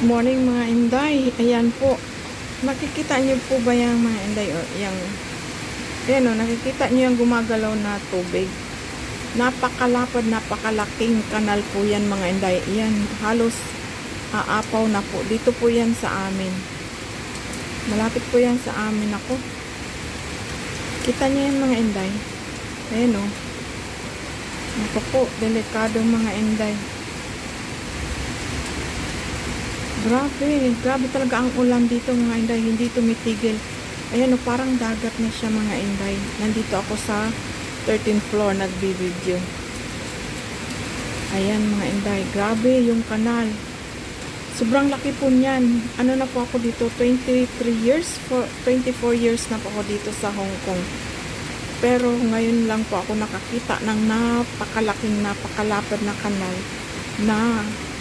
Morning mga inday. Ayan po. Nakikita niyo po ba yung mga inday? O, ayan o, nakikita niyo yung gumagalaw na tubig. Napakalapad, napakalaking kanal po yan mga inday. Ayan, halos aapaw na po. Dito po yan sa amin. Malapit po yan sa amin ako. Kita niyo yan mga inday. Ayan o. Ito po, delikadong mga inday. Grabe talaga ang ulan dito mga inday, hindi tumitigil. Ayan o, parang dagat na siya mga inday. Nandito ako sa 13th floor, nagbi-video. Ayan mga inday, grabe yung kanal. Sobrang laki po niyan. Ano na po ako dito, 24 years na po ako dito sa Hong Kong. Pero ngayon lang po ako nakakita ng napakalapad na kanal na